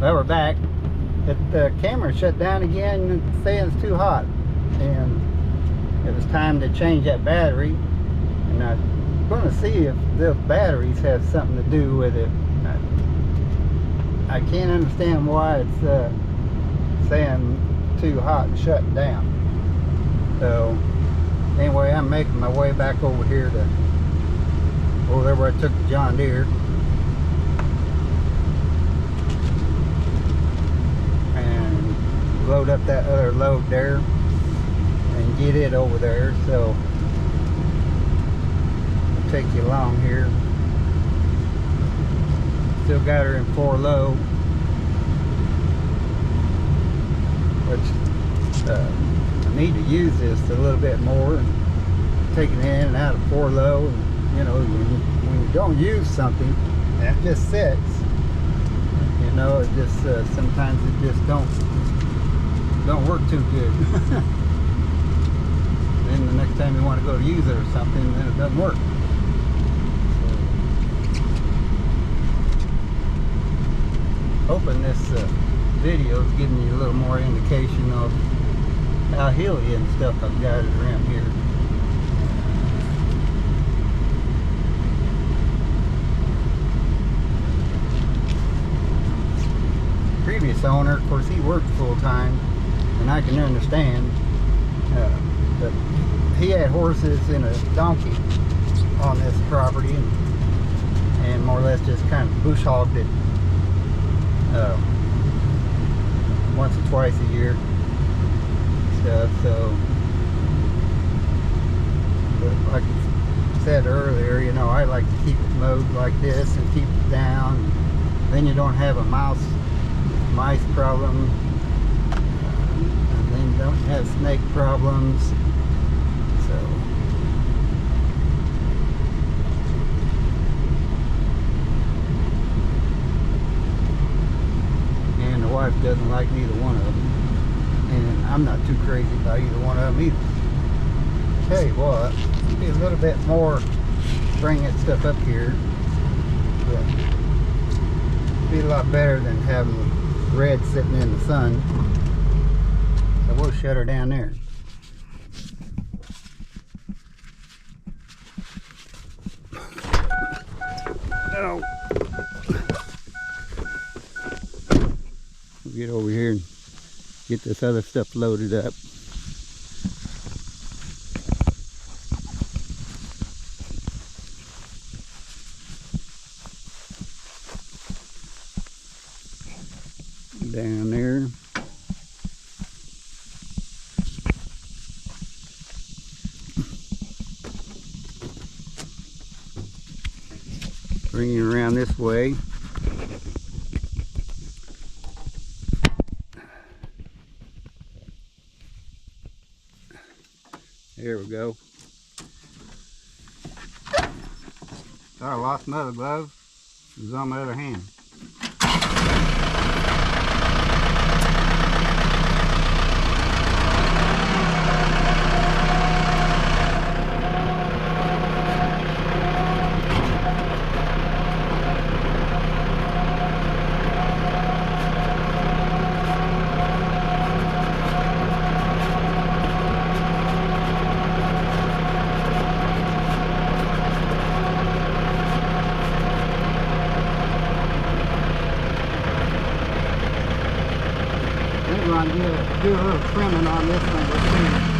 Well, we're back. The camera shut down again, saying it's too hot, and it was time to change that battery. And I'm going to see if the batteries have something to do with it. I can't understand why it's saying too hot and shutting down. So anyway, I'm making my way back over here to over there where I took the John Deere. Load up that other load there and get it over there. So I'll take you along here. Still got her in 4 low, which I need to use this a little bit more, and taking it in and out of 4 low. And, you know, when you don't use something and it just sits, you know, it just sometimes it just don't work too good. Then the next time you want to go to use it or something, then it doesn't work. So, hoping this video is giving you a little more indication of how hilly and stuff I've got it around here. Previous owner, of course, he worked full time, and I can understand, but he had horses and a donkey on this property, and more or less just kind of bush hogged it once or twice a year stuff. So, but like I said earlier, you know, I like to keep it mowed like this and keep it down. Then you don't have a mice problem, and then you don't have snake problems. So and the wife doesn't like neither one of them, and I'm not too crazy about either one of them either. Tell you what, be a little bit more bring that stuff up here, but be a lot better than having red sitting in the sun. So we'll shut her down there. No. We'll get over here and get this other stuff loaded up. Down there. Bring you around this way. There we go. Thought I lost my other glove. It was on my other hand. Do a little trimming on this one. We'll see.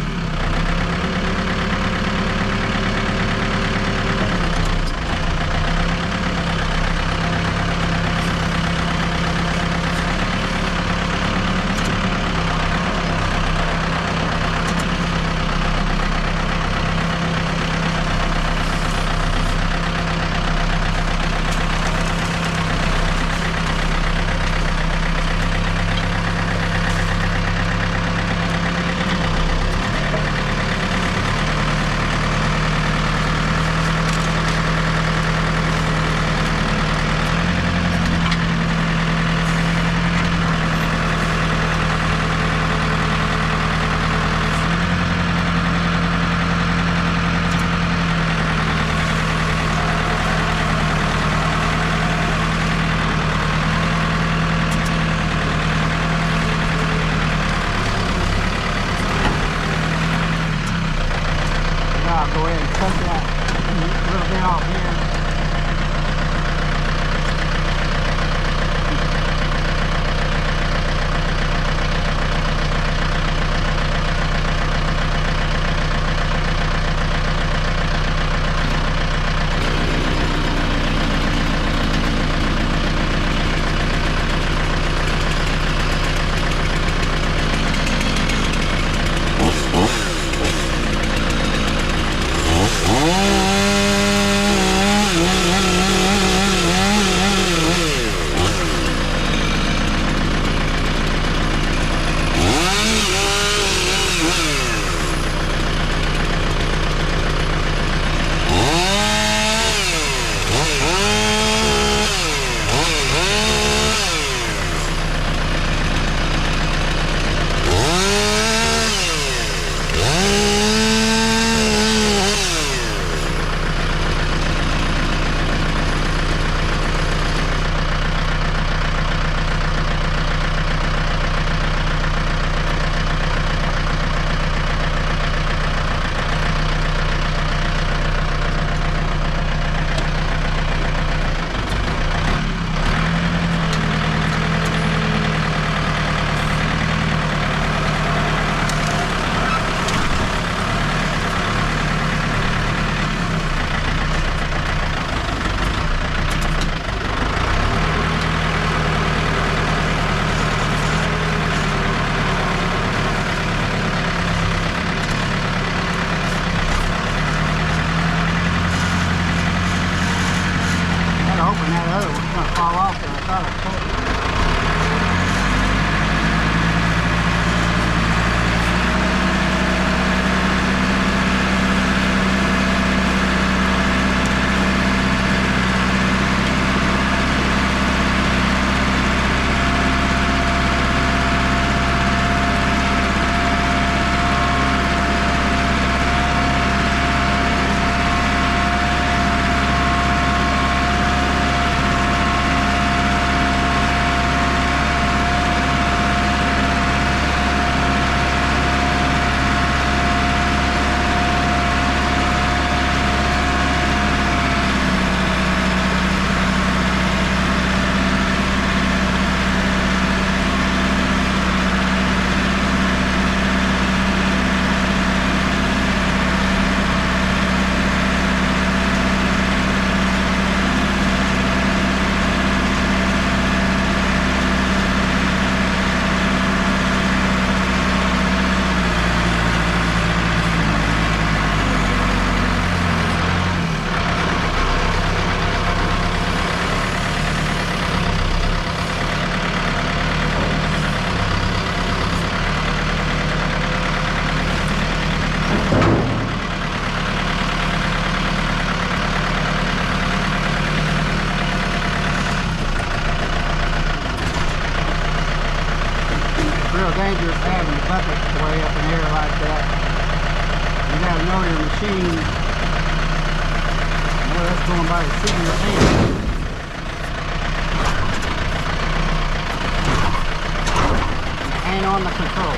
off here. Hoping that other one's going to fall off there. I thought I pulled it. Real dangerous having the bucket way up in the air like that. You gotta know your machine. Boy, that's going by the seat of your hand. Hand on the control.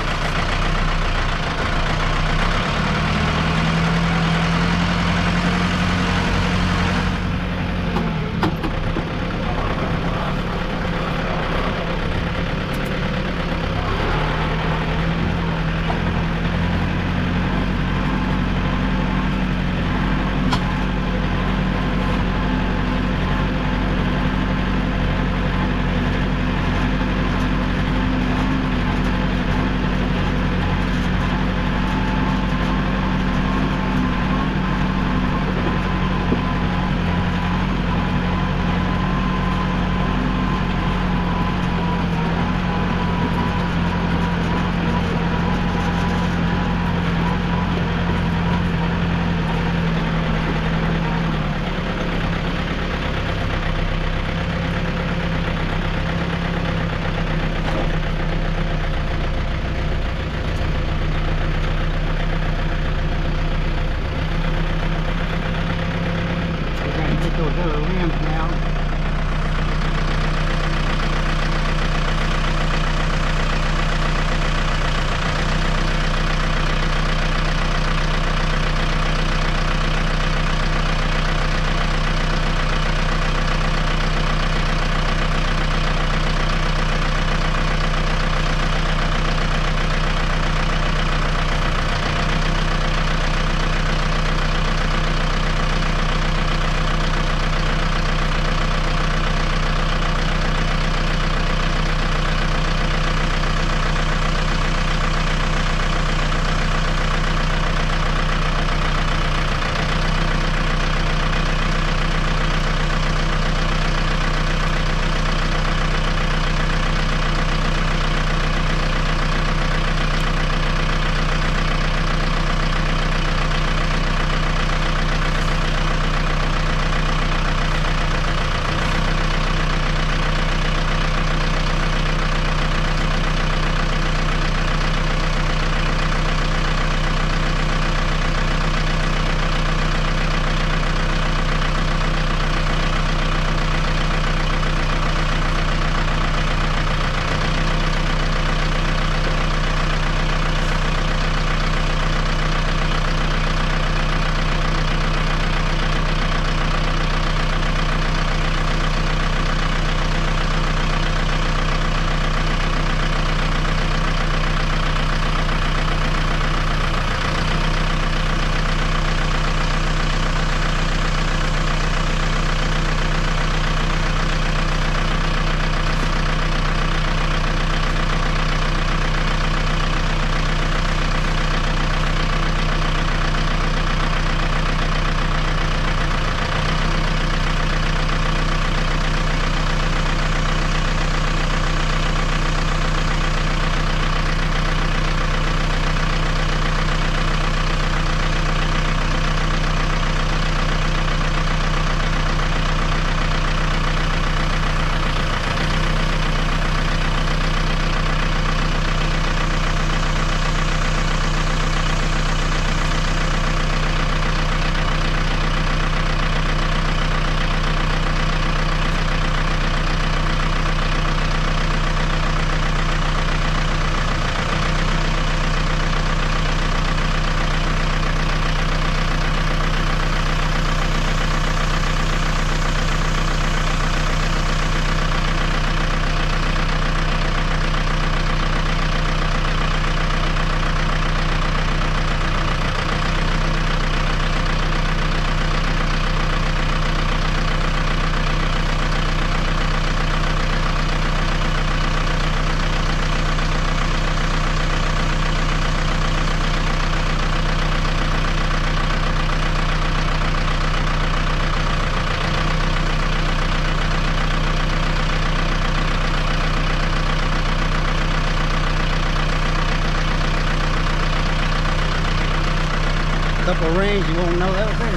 couple of rings, you won't know that was there.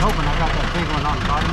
Hoping I got that big one on the bottom.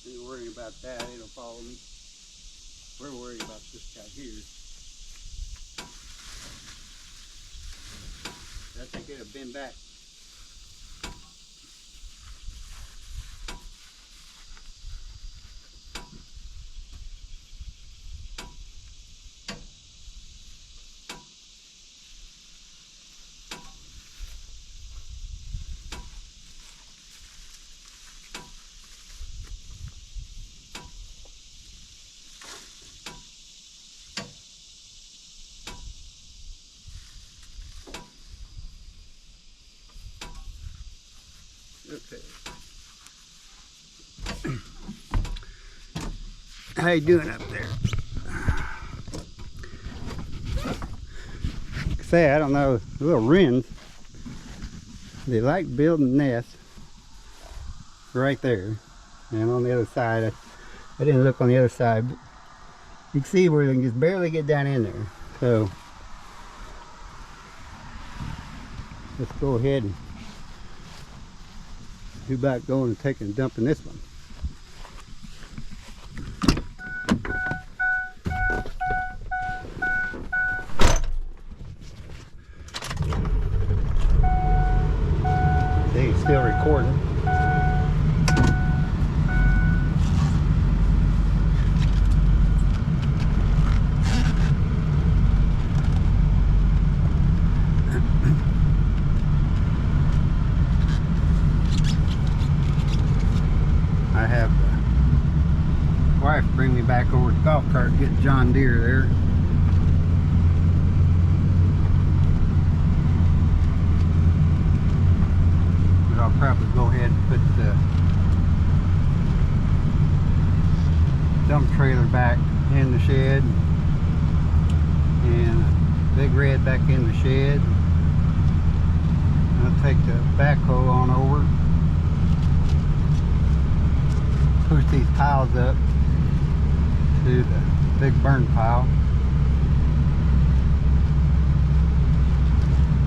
Ain't worrying about that, it'll follow me. We're worried about this guy here. I think it'll bend back. Okay. How you doing up there? Say, I don't know, little wrens, they like building nests right there. And on the other side, I didn't look on the other side, but you can see where they can just barely get down in there. So let's go ahead and do about going and taking and dumping this one. See, it's still recording. golf cart get John Deere there. But I'll probably go ahead and put the dump trailer back in the shed and Big Red back in the shed. I'll take the backhoe on over, push these piles up to the big burn pile,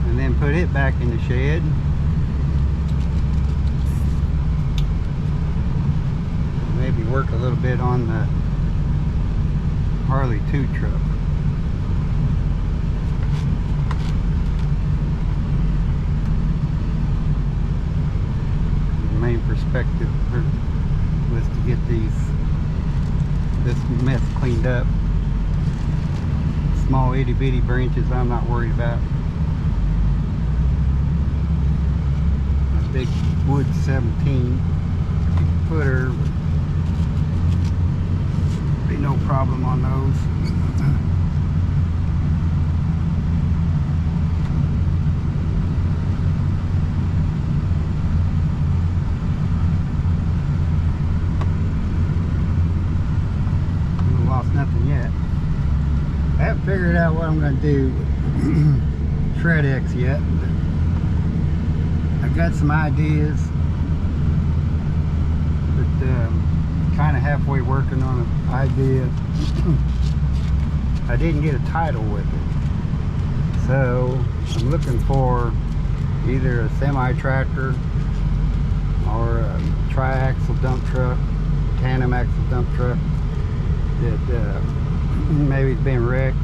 and then put it back in the shed. Maybe work a little bit on the Harley 2 truck. The main perspective was to get this mess cleaned up. Small itty bitty branches I'm not worried about. A big wood 17 footer, be no problem on those. Lost nothing yet. I haven't figured out what I'm going to do with Shred X yet. I've got some ideas, but kind of halfway working on an idea. I didn't get a title with it, so I'm looking for either a semi-tractor or a tri-axle dump truck, tandem axle dump truck that maybe it's been wrecked,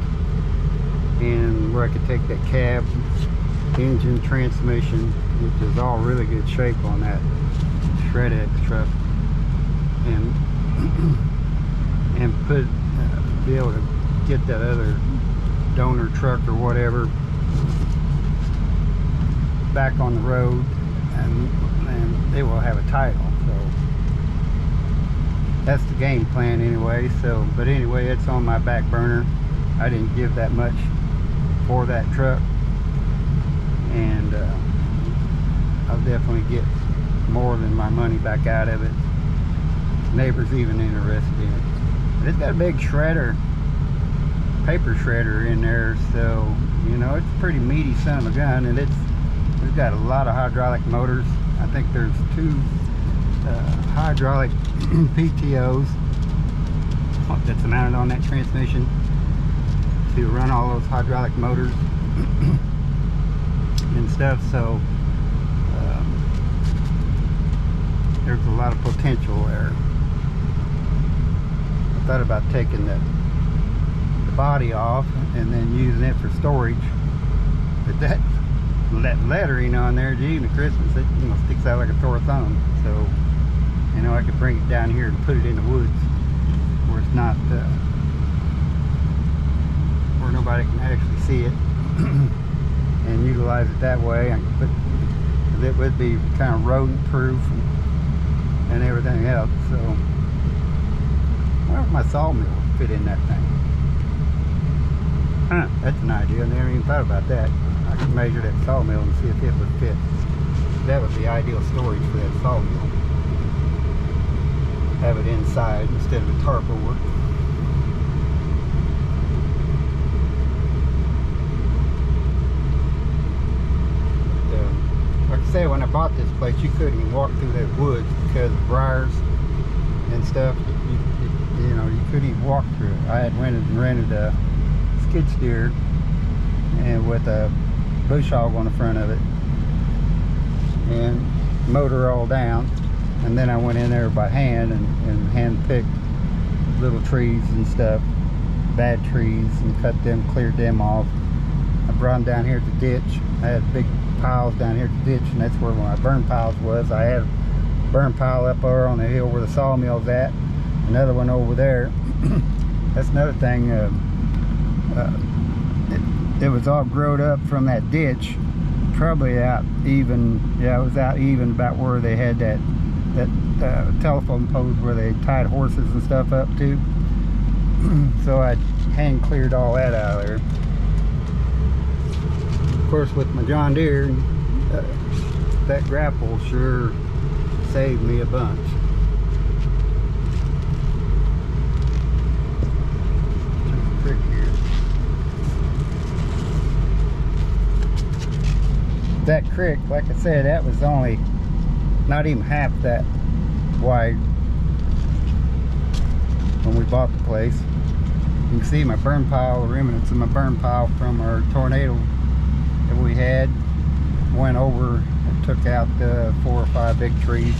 and where I could take that cab, engine, transmission, which is all really good shape on that Shred X truck, and put be able to get that other donor truck or whatever back on the road, and they will have a title. So that's the game plan anyway. So, but anyway, it's on my back burner. I didn't give that much for that truck, and I'll definitely get more than my money back out of it. Neighbors even interested in it. But it's got a big shredder, paper shredder in there, so you know it's a pretty meaty son of a gun, and it's got a lot of hydraulic motors. I think there's 2 hydraulic PTOs that's mounted on that transmission to run all those hydraulic motors and stuff. So there's a lot of potential there. I thought about taking the body off and then using it for storage, but that lettering on there, gee, the Christmas, it sticks out like a sore thumb. So you know, I could bring it down here and put it in the woods where it's not where nobody can actually see it and utilize it that way. I could put, it would be kind of rodent proof and everything else. So where would my sawmill fit in that thing? Huh, that's an idea. I never even thought about that. I could measure that sawmill and see if it would fit. That would be ideal storage for that sawmill. Have it inside instead of a tarp over. Like I say, when I bought this place, you couldn't even walk through that woods because of briars and stuff. You know, you couldn't even walk through it. I had went and rented a skid steer and with a bush hog on the front of it and motor all down, and then I went in there by hand and hand picked little trees and stuff, bad trees, and cut them, cleared them off. I brought them down here to the ditch. I had big piles down here at the ditch, and that's where my burn piles was. I had a burn pile up there on the hill where the sawmill's at, another one over there. That's another thing. It was all growed up from that ditch, probably out even. Yeah, it was out even about where they had that telephone post where they tied horses and stuff up to. So I hand cleared all that out of there. Of course, with my John Deere, that grapple sure saved me a bunch. Creek here. That creek, like I said, that was only not even half that wide when we bought the place. You can see my burn pile, the remnants of my burn pile from our tornado that we had went over and took out 4 or 5 big trees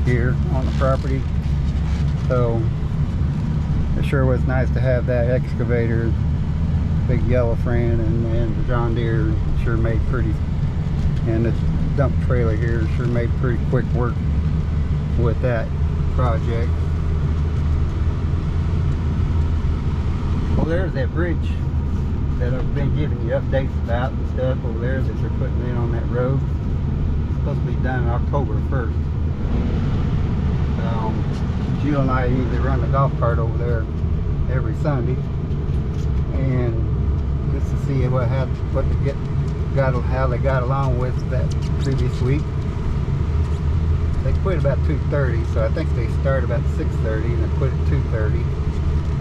here on the property. So it sure was nice to have that excavator, big yellow friend, and the John Deere sure made pretty, and this dump trailer here sure made pretty quick work with that project. Well, there's that bridge that I've been giving you updates about and stuff over there that they're putting in on that road. It's supposed to be done October 1st. Jill and I usually run the golf cart over there every Sunday, and just to see how they got along with that previous week. They quit about 2:30, so I think they start about 6:30 and they quit at 2:30,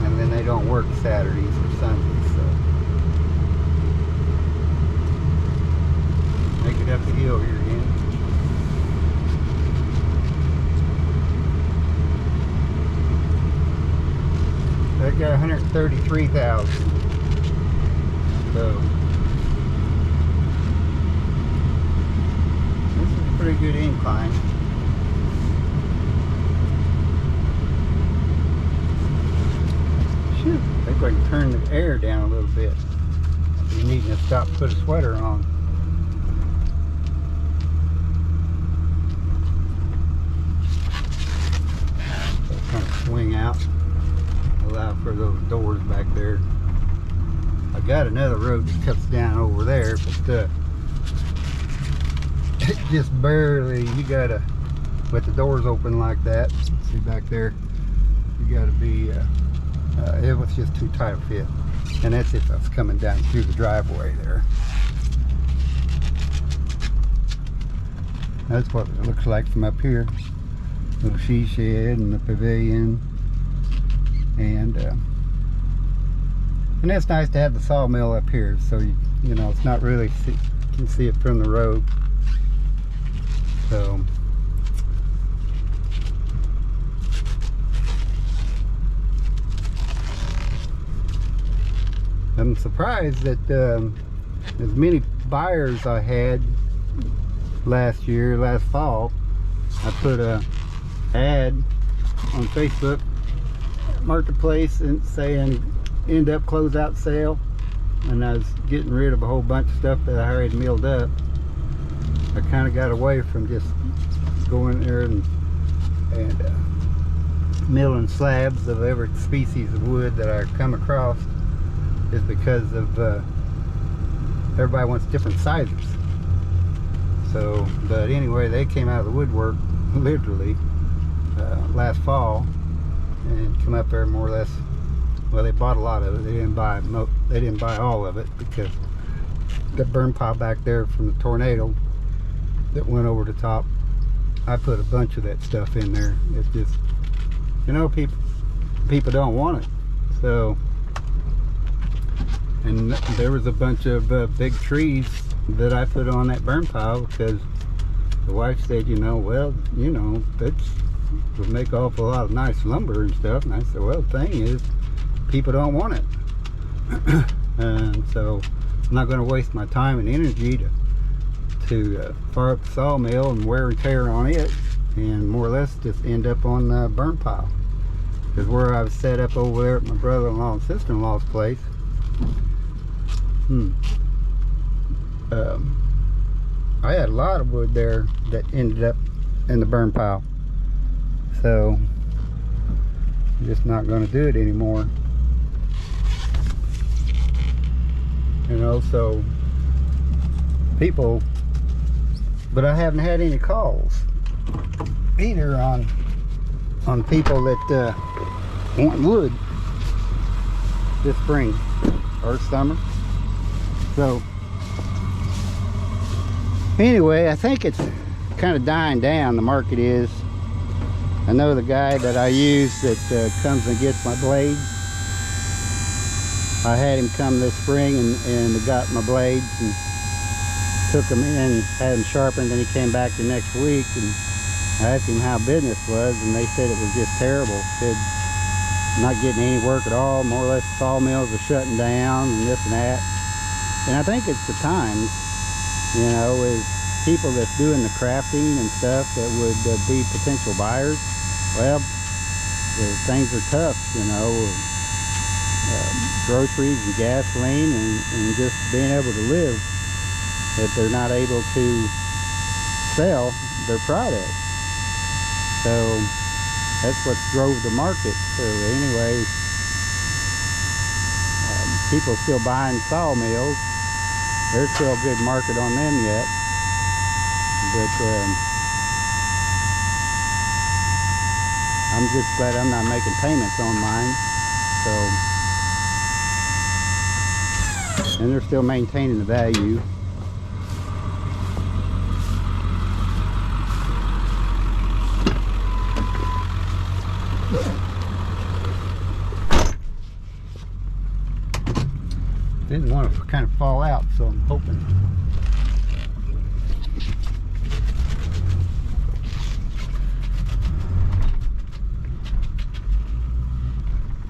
and then they don't work Saturdays or Sundays. So make it up the hill here again. They got 133,000. So this is a pretty good incline. Shoot, they're going to turn the air down a little bit. You need to stop and put a sweater on. So kind of swing out, allow for those doors back there. I got another road that cuts down over there, but it just barely, you gotta, with the doors open like that, see back there, you gotta be, it was just too tight a fit. And that's if I was coming down through the driveway there. That's what it looks like from up here. Little she shed and the pavilion. And it's nice to have the sawmill up here, so you know it's not really you can see it from the road. So I'm surprised that as many buyers I had last fall. I put a ad on Facebook Marketplace and saying end up closeout sale, and I was getting rid of a whole bunch of stuff that I already milled up. I kind of got away from just going there and milling slabs of every species of wood that I come across, is because of everybody wants different sizes. So, but anyway, they came out of the woodwork literally last fall and come up there more or less. Well, they bought a lot of it. They didn't buy all of it, because the burn pile back there from the tornado that went over the top, I put a bunch of that stuff in there. It's just, you know, people don't want it. So, and there was a bunch of big trees that I put on that burn pile, because the wife said, you know, well, you know, that's would make an awful lot of nice lumber and stuff. And I said, well, the thing is, people don't want it. And so I'm not going to waste my time and energy to fire up the sawmill and wear and tear on it, and more or less just end up on the burn pile. Because where I was set up over there at my brother-in-law and sister-in-law's place, I had a lot of wood there that ended up in the burn pile. So I'm just not going to do it anymore. You know, so people, but I haven't had any calls either on people that want wood. this spring or summer. So anyway, I think it's kind of dying down, the market is. I know the guy that I use that comes and gets my blades. I had him come this spring and got my blades and took them in, had them sharpened, then he came back the next week and I asked him how business was, and they said it was just terrible. Said not getting any work at all, more or less sawmills are shutting down and this and that. And I think it's the times, you know, with people that's doing the crafting and stuff that would be potential buyers. Well, things are tough, you know, groceries and gasoline and just being able to live, that they're not able to sell their product. So that's what drove the market. So anyway, people still buying sawmills. There's still a good market on them yet, but I'm just glad I'm not making payments on mine. So, and they're still maintaining the value. Didn't want to kind of fall out, so I'm hoping.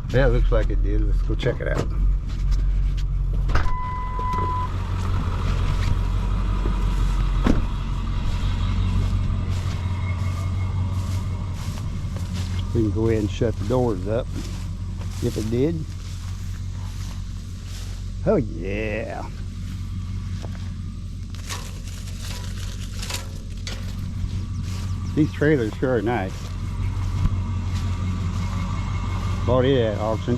Yeah, it looks like it did. Let's go check it out. We can go ahead and shut the doors up if it did. Oh yeah. These trailers sure are nice. Bought it at auction.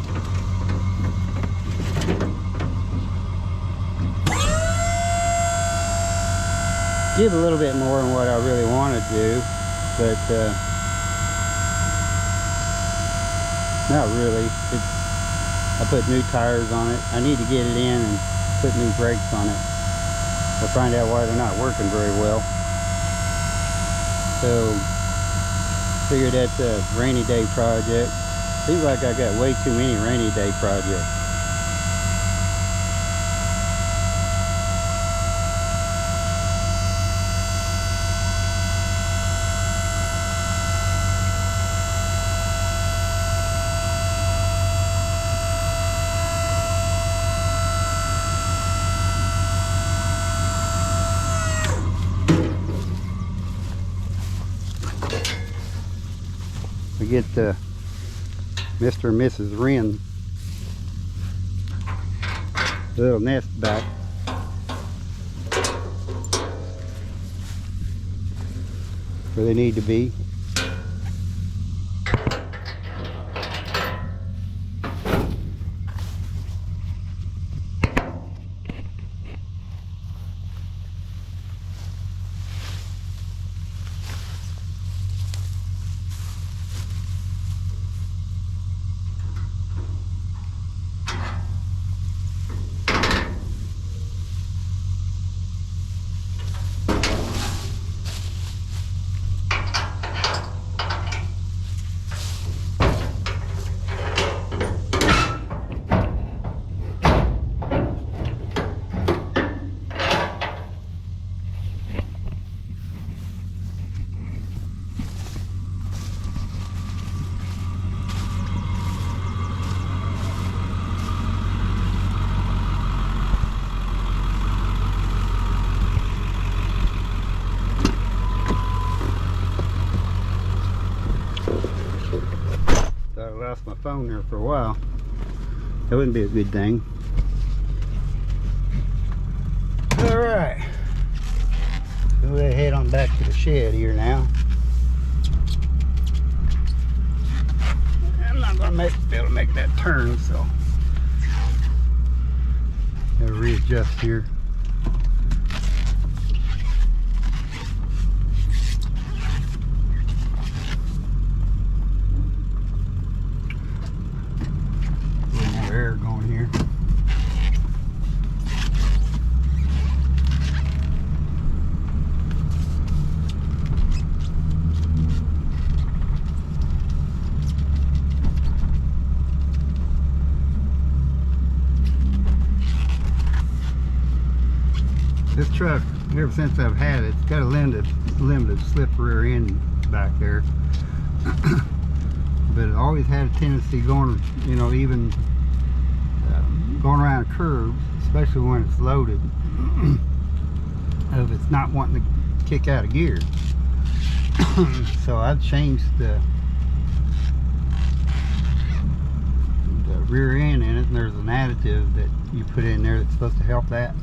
Give a little bit more than what I really want to do, but not really. I put new tires on it. I need to get it in and put new brakes on it to find out why they're not working very well. So figured that's a rainy day project. Seems like I got way too many rainy day projects. We get Mr. and Mrs. Wren little nest back. Where they need to be. Lost my phone there for a while. That wouldn't be a good thing. Alright, we'll head on back to the shed here now. I'm not going to be able to make that turn, so gotta readjust here. Air going This truck, ever since I've had it, it's got a limited slip rear end back there. But it always had a tendency going, you know, even going around curves, especially when it's loaded, of it's not wanting to kick out of gear. So I've changed the rear end in it, and there's an additive that you put in there that's supposed to help that.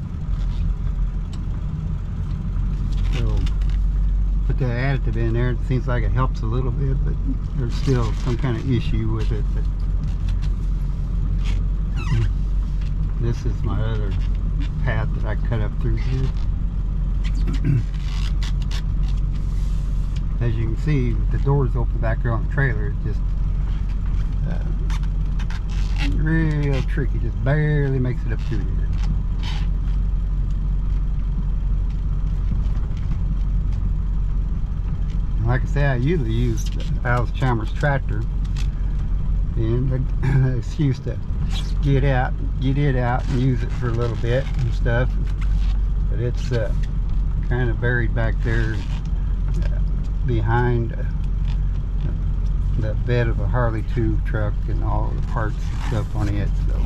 So put that additive in there, it seems like it helps a little bit, but there's still some kind of issue with it. But this is my other path that I cut up through here. As you can see, with the doors open back there on the trailer, it's just real tricky, just barely makes it up through here. Like I say, I usually use Alice Chalmers tractor, and the excuse to get it out and use it for a little bit and stuff. But it's kind of buried back there behind the bed of a Harley 2 truck and all the parts and stuff on it. So